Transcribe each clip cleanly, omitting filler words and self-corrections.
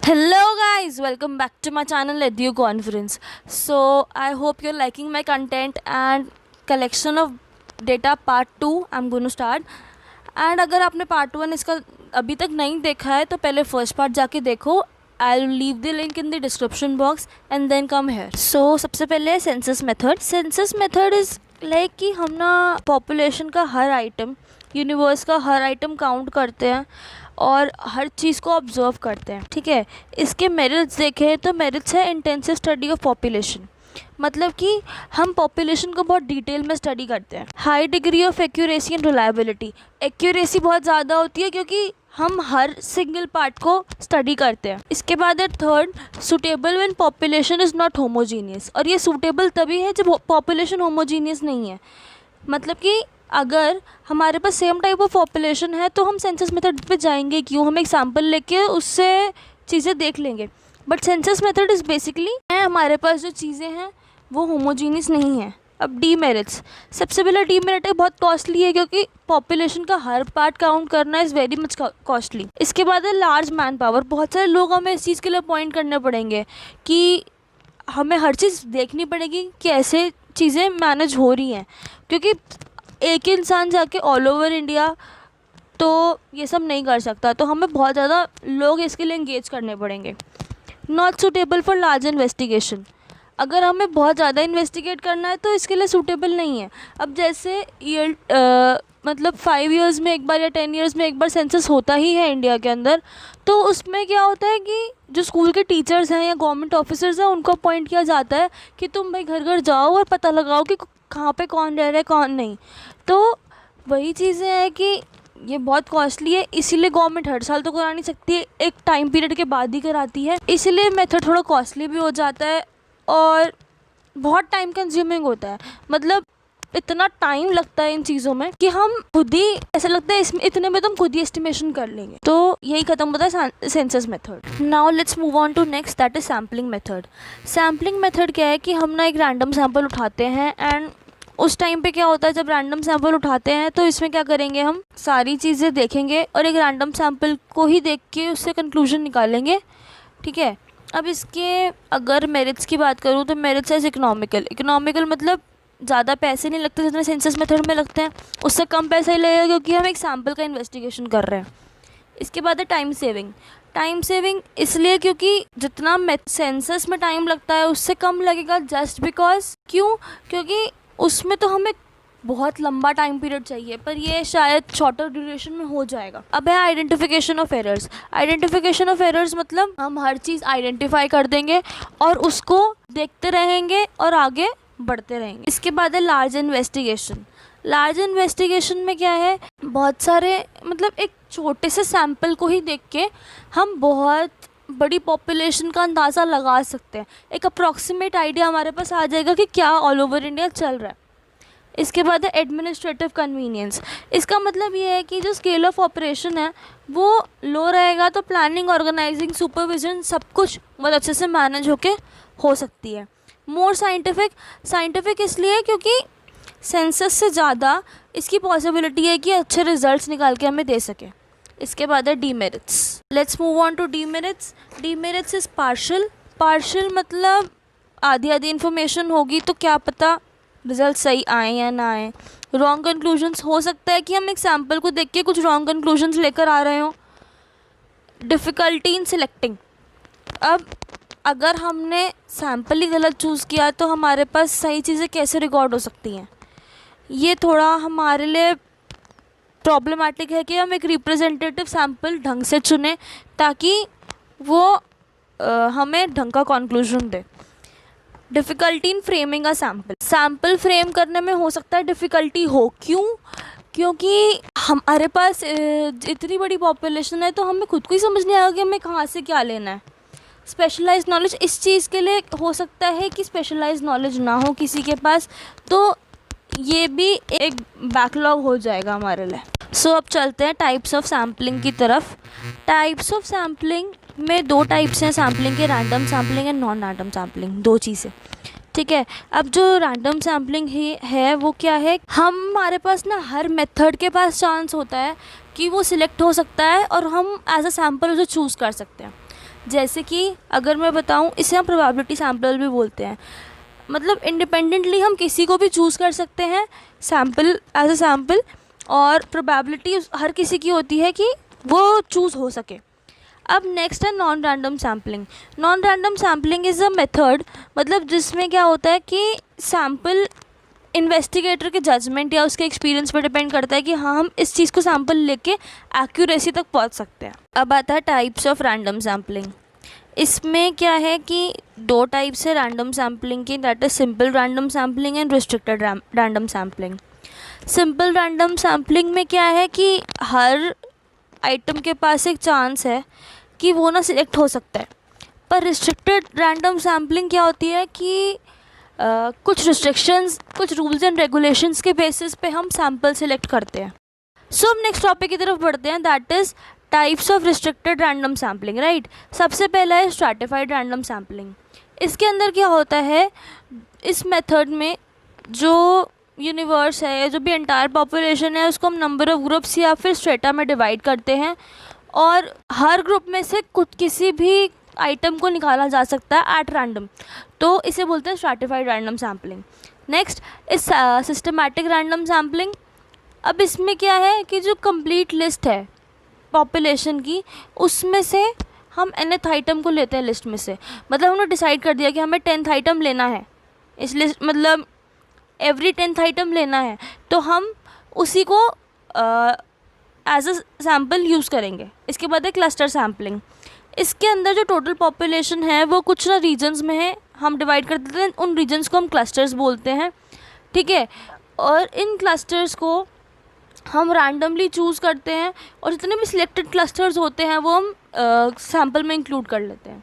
Hello guys, welcome back to my channel Edu Conference. So I hope you're liking my content and collection of data part 2 I'm going to start. And अगर आपने part 1 इसका अभी तक नहीं देखा है तो पहले फर्स्ट पार्ट जाके देखो. I'll leave the link in the description box and then come here. So सबसे पहले census method. Census method is like कि हम ना पॉपुलेशन का हर आइटम, यूनिवर्स का हर आइटम काउंट करते हैं और हर चीज़ को ऑब्जर्व करते हैं. ठीक है. इसके मेरिट्स देखें तो मेरिट्स है इंटेंसिव स्टडी ऑफ पॉपुलेशन. मतलब कि हम पॉपुलेशन को बहुत डिटेल में स्टडी करते हैं. High degree of accuracy and reliability. Accuracy बहुत ज़्यादा होती है क्योंकि हम हर सिंगल पार्ट को स्टडी करते हैं. इसके बाद है third, suitable when population is not homogeneous. और ये सूटेबल तभी है जब पॉपुलेशन होमोजीनियस नहीं है. मतलब कि अगर हमारे पास सेम टाइप ऑफ पॉपुलेशन है तो हम सेंसस मेथड पे जाएंगे क्यों, हम एग्जांपल लेके उससे चीज़ें देख लेंगे. But census method is basically हमारे पास जो चीज़ें हैं वो होमोजीनियस नहीं है. अब डीमेरिट्स. सबसे पहला डीमेरिट है बहुत कॉस्टली है क्योंकि पॉपुलेशन का हर पार्ट काउंट करना इज़ वेरी मच कॉस्टली. इसके बाद है लार्ज मैन पावर. बहुत सारे लोग हमें इस चीज़ के लिए अपॉइंट करने पड़ेंगे कि हमें हर चीज़ देखनी पड़ेगी कि ऐसे चीज़ें मैनेज हो रही हैं, क्योंकि एक इंसान जाके ऑल ओवर इंडिया तो ये सब नहीं कर सकता. तो हमें बहुत ज़्यादा लोग इसके लिए इंगेज करने पड़ेंगे. Not suitable for large investigation. अगर हमें बहुत ज़्यादा इन्वेस्टिगेट करना है तो इसके लिए सूटेबल नहीं है. अब जैसे मतलब 5 ईयर्स में एक बार या 10 ईयर्स में एक बार सेंसस होता ही है इंडिया के अंदर. तो उसमें क्या होता है कि जो स्कूल के टीचर्स हैं या गवर्नमेंट ऑफिसर्स हैं उनको अपॉइंट किया जाता है कि तुम भाई घर घर जाओ और पता लगाओ कि कहाँ पे कौन रह रहा है कौन नहीं. तो वही चीज़ें हैं कि ये बहुत कॉस्टली है, इसीलिए गवर्नमेंट हर साल तो करा नहीं सकती है, एक टाइम पीरियड के बाद ही कराती है. इसीलिए मेथड थोड़ा कॉस्टली भी हो जाता है और बहुत टाइम कंज्यूमिंग होता है. मतलब इतना टाइम लगता है इन चीज़ों में कि हम खुद ही ऐसा लगता है इसमें इतने में तो हम खुद ही एस्टिमेशन कर लेंगे. तो यही ख़त्म होता है census method. Now let's move on to next, that is sampling method. Sampling method क्या है कि हम ना एक रैंडम सैम्पल उठाते हैं एंड उस टाइम पे क्या होता है जब रैंडम सैम्पल उठाते हैं तो इसमें क्या करेंगे, हम सारी चीज़ें देखेंगे और एक रैंडम सैम्पल को ही देख के उससे कंक्लूजन निकालेंगे. ठीक है. अब इसके अगर मेरिट्स की बात करूँ तो मेरिट्स है इकोनॉमिकल. इकोनॉमिकल मतलब ज़्यादा पैसे नहीं लगते जितने सेंसस मेथड में लगते हैं, उससे कम पैसा ही लगेगा क्योंकि हम एक सैम्पल का इन्वेस्टिगेशन कर रहे हैं. इसके बाद है टाइम सेविंग. टाइम सेविंग इसलिए क्योंकि जितना सेंसस में टाइम लगता है उससे कम लगेगा. जस्ट बिकॉज क्योंकि उसमें तो हमें बहुत लंबा टाइम पीरियड चाहिए पर ये शायद शॉर्टर ड्यूरेशन में हो जाएगा. अब है identification of errors. Identification of errors मतलब हम हर चीज़ आइडेंटिफाई कर देंगे और उसको देखते रहेंगे और आगे बढ़ते रहेंगे. इसके बाद है लार्ज इन्वेस्टिगेशन. लार्ज इन्वेस्टिगेशन में क्या है, बहुत सारे मतलब एक छोटे से सैम्पल को ही देख के हम बहुत बड़ी पॉपुलेशन का अंदाज़ा लगा सकते हैं. एक अप्रॉक्सीमेट आइडिया हमारे पास आ जाएगा कि क्या ऑल ओवर इंडिया चल रहा है. इसके बाद है एडमिनिस्ट्रेटिव कन्वीनियंस. इसका मतलब ये है कि जो स्केल ऑफ ऑपरेशन है वो लो रहेगा तो प्लानिंग, ऑर्गेनाइजिंग, सुपरविजन सब कुछ बहुत अच्छे से मैनेज होके हो सकती है. मोर साइंटिफिक इसलिए क्योंकि सेंसस से ज़्यादा इसकी पॉसिबिलिटी है कि अच्छे रिजल्ट्स निकाल के हमें दे सके. इसके बाद है demerits. Let's move on to demerits. Demerits is partial मतलब आधी इन्फॉर्मेशन होगी तो क्या पता रिजल्ट सही आए या ना आए. रॉन्ग कंक्लूजन्स हो सकता है कि हम एक सैम्पल को देख के कुछ रॉन्ग कंक्लूजन्स लेकर आ रहे हों. Difficulty in selecting. अब अगर हमने सैम्पल ही गलत चूज़ किया तो हमारे पास सही चीज़ें कैसे रिकॉर्ड हो सकती हैं. ये थोड़ा हमारे लिए प्रॉब्लमेटिक है कि हम एक रिप्रेजेंटेटिव सैम्पल ढंग से चुनें ताकि वो हमें ढंग का conclusion they. Difficulty in framing a sample frame करने में हो सकता है डिफ़िकल्टी हो. क्योंकि हमारे पास इतनी बड़ी पॉपुलेशन है तो हमें खुद को ही समझ नहीं आएगा कि हमें कहाँ से क्या लेना है. स्पेशलाइज नॉलेज इस चीज़ के लिए हो सकता है कि स्पेशलाइज नॉलेज ना हो किसी के पास, तो ये भी एक बैकलॉग हो जाएगा हमारे लिए. सो अब चलते हैं टाइप्स ऑफ सैम्पलिंग की तरफ. टाइप्स ऑफ सैम्पलिंग में 2 टाइप्स हैं सैम्पलिंग के, random sampling and non random sampling. 2 चीज़ें. ठीक है. अब जो रैंडम सैम्पलिंग है वो क्या है, हमारे पास ना हर मेथड के पास चांस होता है कि वो सिलेक्ट हो सकता है और हम एज अ सैम्पल उसे चूज़ कर सकते हैं. जैसे कि अगर मैं बताऊँ, इसे हम प्रोबेबिलिटी सैम्पल भी बोलते हैं। मतलब इंडिपेंडेंटली हम किसी को भी चूज़ कर सकते हैं सैम्पल एज अ सैम्पल, और प्रोबेबिलिटी हर किसी की होती है कि वो चूज़ हो सके। अब नेक्स्ट है non random sampling. Non random sampling is a method, मतलब जिसमें क्या होता है कि सैम्पल इन्वेस्टिगेटर के जजमेंट या उसके एक्सपीरियंस पर डिपेंड करता है कि हाँ हम इस चीज़ को सैम्पल लेके एक्यूरेसी तक पहुंच सकते हैं। अब आता है टाइप्स ऑफ रैंडम सैम्पलिंग। इसमें क्या है कि दो टाइप्स है रैंडम सैम्पलिंग की, that is simple random sampling and restricted random sampling. Simple random sampling में क्या है कि हर आइटम के पास एक चांस है कि वो ना सिलेक्ट हो सकता है। पर रिस्ट्रिक्टेड रैंडम सैम्पलिंग क्या होती है कि कुछ रिस्ट्रिक्शंस, कुछ रूल्स एंड रेगुलेशंस के बेसिस पे हम सैम्पल सिलेक्ट करते हैं। सो हम नेक्स्ट टॉपिक की तरफ बढ़ते हैं, that is types of restricted random sampling, right. सबसे पहला है स्ट्रैटिफाइड रैंडम सैम्पलिंग। इसके अंदर क्या होता है, इस मेथड में जो यूनिवर्स है, जो भी एंटायर पॉपुलेशन है, उसको हम नंबर ऑफ़ ग्रुप्स या फिर स्ट्रेटा में डिवाइड करते हैं, और हर ग्रुप में से कुछ किसी भी आइटम को निकाला जा सकता है एट रैंडम, तो इसे बोलते हैं स्ट्रैटिफाइड रैंडम सैम्पलिंग। नेक्स्ट इस सिस्टमैटिक रैंडम सैम्पलिंग। अब इसमें क्या है कि जो कंप्लीट लिस्ट है पॉपुलेशन की, उसमें से हम nth आइटम को लेते हैं लिस्ट में से। मतलब हमने डिसाइड कर दिया कि हमें 10th आइटम लेना है इस लिस्ट, मतलब एवरी 10th आइटम लेना है, तो हम उसी को एज अ सैम्पल यूज़ करेंगे। इसके बाद है क्लस्टर सैम्पलिंग। इसके अंदर जो टोटल पॉपुलेशन है वो कुछ ना रीजन्स में है, हम डिवाइड कर देते हैं, उन रीजन्स को हम क्लस्टर्स बोलते हैं, ठीक है। और इन क्लस्टर्स को हम रैंडमली चूज़ करते हैं, और जितने भी सिलेक्टेड क्लस्टर्स होते हैं वो हम सैम्पल में इंक्लूड कर लेते हैं।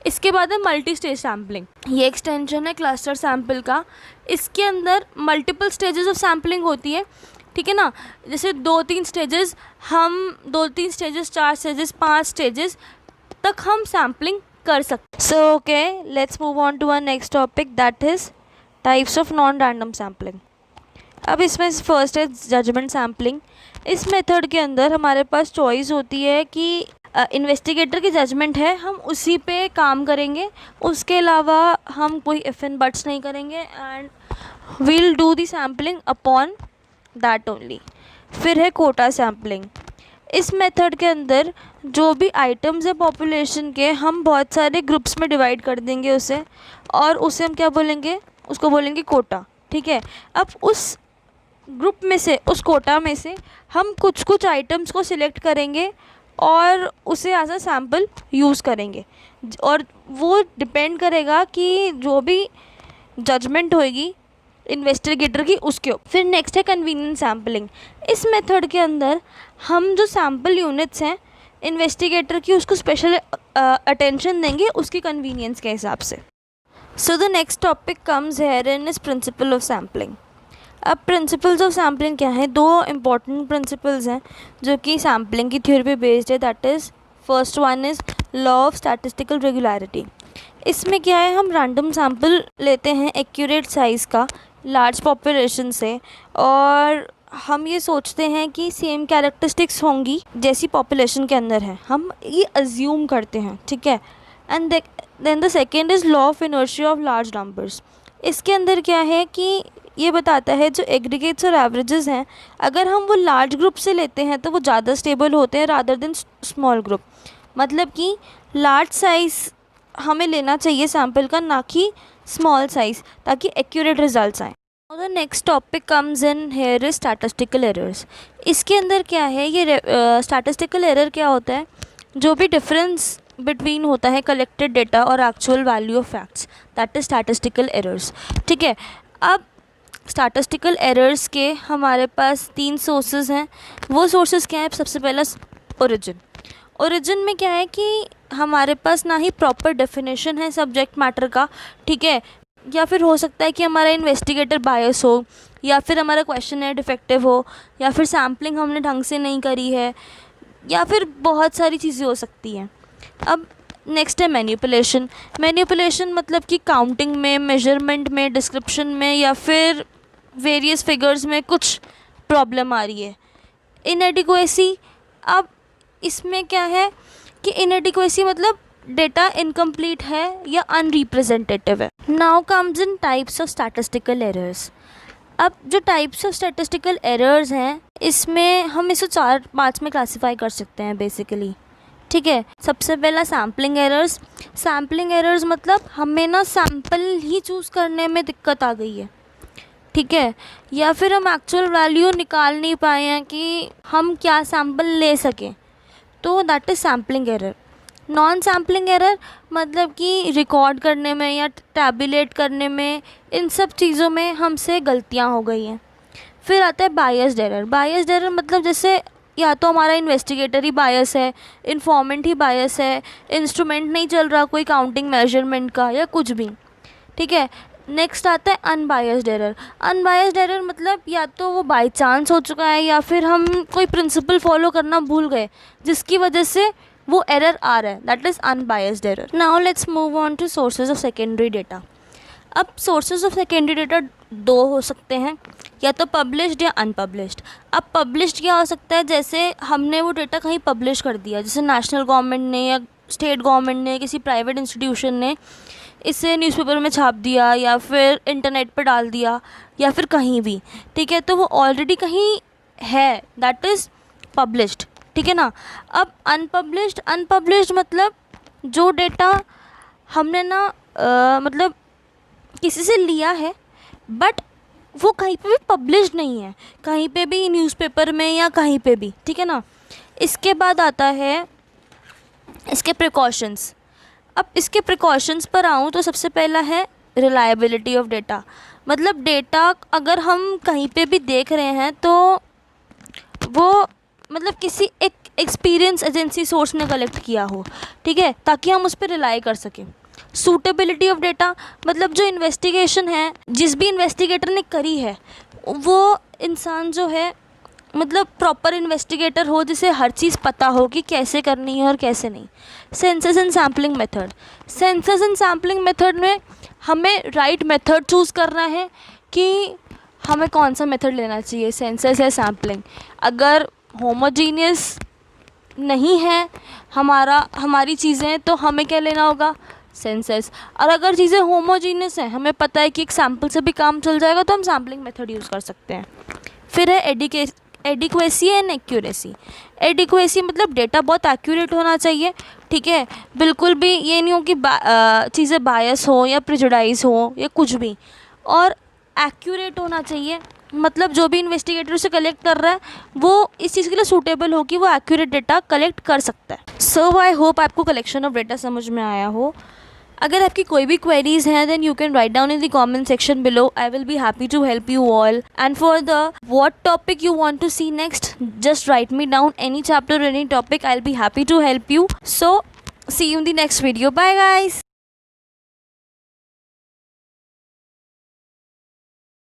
इसके बाद है मल्टी स्टेज सैम्पलिंग। ये एक्सटेंशन है क्लस्टर सैम्पल का। इसके अंदर मल्टीपल स्टेजेस ऑफ सैम्पलिंग होती है, ठीक है ना। जैसे 2-3 स्टेजेस, 4 स्टेजेस, 5 स्टेजेस तक हम सैम्पलिंग कर सकते हैं। So okay, let's move on to our next topic, that is types of non random sampling. अब इसमें फर्स्ट है जजमेंट सैम्पलिंग। इस मेथड के अंदर हमारे पास चॉइस होती है कि इन्वेस्टिगेटर की जजमेंट है, हम उसी पे काम करेंगे, उसके अलावा हम कोई इफ एंड बट्स नहीं करेंगे, and we'll do the sampling upon that only. फिर है कोटा सैम्पलिंग। इस मेथड के अंदर जो भी आइटम्स है पॉपुलेशन के, हम बहुत सारे ग्रुप्स में डिवाइड कर देंगे उसे, और उसे हम क्या बोलेंगे, उसको बोलेंगे कोटा, ठीक है। अब उस ग्रुप में से, उस कोटा में से हम कुछ कुछ आइटम्स को सिलेक्ट करेंगे और उसे एज अ सैम्पल यूज़ करेंगे, और वो डिपेंड करेगा कि जो भी जजमेंट होएगी इन्वेस्टिगेटर की उसके ऊपर। फिर नेक्स्ट है कन्वीनियंस सैम्पलिंग। इस मेथड के अंदर हम जो सैम्पल यूनिट्स हैं इन्वेस्टिगेटर की, उसको स्पेशल अटेंशन देंगे उसकी कन्वीनियंस के हिसाब से। So the next topic comes here in is principle of sampling. अब प्रिंसिपल्स ऑफ सैम्पलिंग क्या है, दो इम्पॉर्टेंट प्रिंसिपल्स हैं जो कि सैम्पलिंग की थ्योरी पे बेस्ड है, that is first one is law of statistical regularity. इसमें क्या है, हम रैंडम सैम्पल लेते हैं एक्यूरेट साइज़ का लार्ज पॉपुलेशन से, और हम ये सोचते हैं कि सेम कैरेक्टरिस्टिक्स होंगी जैसी पॉपुलेशन के अंदर है, हम ये अज्यूम करते हैं, ठीक है। And then the second is law of inertia of large numbers. इसके अंदर क्या है कि ये बताता है जो एग्रीगेट्स और एवरेजेस हैं, अगर हम वो लार्ज ग्रुप से लेते हैं तो वो ज़्यादा स्टेबल होते हैं रादर देन स्मॉल ग्रुप। मतलब कि लार्ज साइज़ हमें लेना चाहिए सैम्पल का, ना कि स्मॉल साइज़, ताकि एक्यूरेट रिजल्ट्स आएँ। The next topic comes in here is statistical errors. इसके अंदर क्या है, ये स्टैटिस्टिकल एरर क्या होता है, जो भी डिफरेंस बिटवीन होता है कलेक्टेड डेटा और actual value of facts, that is statistical errors, ठीक है। अब स्टैटिस्टिकल एरर्स के हमारे पास 3 सोर्सेज हैं। वो सोर्सेज क्या है, सबसे पहला ओरिजिन। ओरिजिन में क्या है कि हमारे पास ना ही प्रॉपर डेफिनेशन है सब्जेक्ट मैटर का, ठीक है, या फिर हो सकता है कि हमारा इन्वेस्टिगेटर बायस हो, या फिर हमारा क्वेश्चन है डिफेक्टिव हो, या फिर सैम्पलिंग हमने ढंग से नहीं करी है, या फिर बहुत सारी चीज़ें हो सकती हैं। अब नेक्स्ट है मैनिपुलेशन। मैनिपुलेशन मतलब कि काउंटिंग में, मेजरमेंट में, डिस्क्रिप्शन में, या फिर वेरियस फिगर्स में कुछ प्रॉब्लम आ रही है। इनएडिक्वेसी, अब इसमें क्या है कि इनएडिक्वेसी मतलब डेटा इनकम्प्लीट है या अनरिप्रेजेंटेटिव है। Now comes in types of statistical errors. अब जो टाइप्स ऑफ स्टैटिस्टिकल एरर्स हैं, इसमें हम इसे 4 पार्ट्स में क्लासीफाई कर सकते हैं बेसिकली, ठीक है। सबसे पहला सैम्पलिंग एरर्स। सैम्पलिंग एरर्स मतलब हमें ना सैम्पल ही चूज़ करने में दिक्कत आ गई है, ठीक है, या फिर हम एक्चुअल वैल्यू निकाल नहीं पाए हैं कि हम क्या सैम्पल ले सकें, तो that is sampling error. Non sampling error मतलब कि रिकॉर्ड करने में या टैबुलेट करने में, इन सब चीज़ों में हमसे गलतियाँ हो गई हैं। फिर आता है बायस्ड एरर। बायस्ड एरर मतलब जैसे या तो हमारा इन्वेस्टिगेटर ही बायस है, इन्फॉर्मेंट ही बायस है, इंस्ट्रूमेंट नहीं चल रहा कोई काउंटिंग मेजरमेंट का या कुछ भी, ठीक है। नेक्स्ट आता है अनबायस्ड एरर। अनबायस्ड एरर मतलब या तो वो बाय चांस हो चुका है या फिर हम कोई प्रिंसिपल फॉलो करना भूल गए जिसकी वजह से वो एरर आ रहा है, that is unbiased error. Now let's move on to sources of secondary data. अब सोर्सेज ऑफ सेकेंडरी डेटा 2 हो सकते हैं, या तो पब्लिश्ड या अनपब्लिश्ड। अब पब्लिश्ड क्या हो सकता है, जैसे हमने वो डेटा कहीं पब्लिश कर दिया, जैसे नेशनल गवर्नमेंट ने या स्टेट गवर्नमेंट ने, किसी प्राइवेट इंस्टीट्यूशन ने इसे न्यूज़पेपर में छाप दिया या फिर इंटरनेट पर डाल दिया या फिर कहीं भी, ठीक है, तो वो ऑलरेडी कहीं है, दैट इज़ पब्लिश्ड, ठीक है ना। अब अनपब्लिश्ड मतलब जो डेटा हमने ना मतलब किसी से लिया है बट वो कहीं पे भी पब्लिश्ड नहीं है, कहीं पे भी न्यूज़पेपर में या कहीं पे भी, ठीक है ना। इसके बाद आता है इसके प्रिकॉशंस। अब इसके प्रिकॉशंस पर आऊँ तो सबसे पहला है रिलायबिलिटी ऑफ डेटा। मतलब डेटा अगर हम कहीं पे भी देख रहे हैं तो वो मतलब किसी एक एक्सपीरियंस एजेंसी सोर्स ने कलेक्ट किया हो, ठीक है, ताकि हम उस पर रिलाई कर सकें। सूटेबिलिटी ऑफ डेटा मतलब जो इन्वेस्टिगेशन है, जिस भी इन्वेस्टिगेटर ने करी है, वो इंसान जो है मतलब प्रॉपर इन्वेस्टिगेटर हो, जिसे हर चीज़ पता हो कि कैसे करनी है और कैसे नहीं। Census and sampling method. Census and sampling method में हमें राइट मेथड चूज़ करना है कि हमें कौन सा मेथड लेना चाहिए, सेंसस या सैम्पलिंग। अगर होमोजीनियस नहीं है हमारी चीज़ें तो हमें क्या लेना होगा, सेंसस। और अगर चीज़ें होमोजीनियस हैं, हमें पता है कि एक सैम्पल से भी काम चल जाएगा, तो हम सैम्पलिंग मेथड यूज़ कर सकते हैं। फिर है एडिक्वेसी एंड एक्यूरेसी। एडिक्वेसी मतलब डेटा बहुत एक्यूरेट होना चाहिए, ठीक है, बिल्कुल भी ये नहीं हो कि चीज़ें बायस हो या प्रिजुडाइज हो या कुछ भी। और एक्यूरेट होना चाहिए मतलब जो भी इन्वेस्टिगेटर उसे कलेक्ट कर रहा है वो इस चीज़ के लिए सूटेबल हो कि वो एक्यूरेट डेटा कलेक्ट कर सकता है। सो आई होप आपको कलेक्शन ऑफ डेटा समझ में आया हो। अगर आपकी कोई भी क्वेरीज हैं then you can write down in the comment section below. I will be happy to help you all. And for the what topic you want to see next, just write me down any chapter, any topic, I will be happy to help you. So see you in the next video. Bye guys.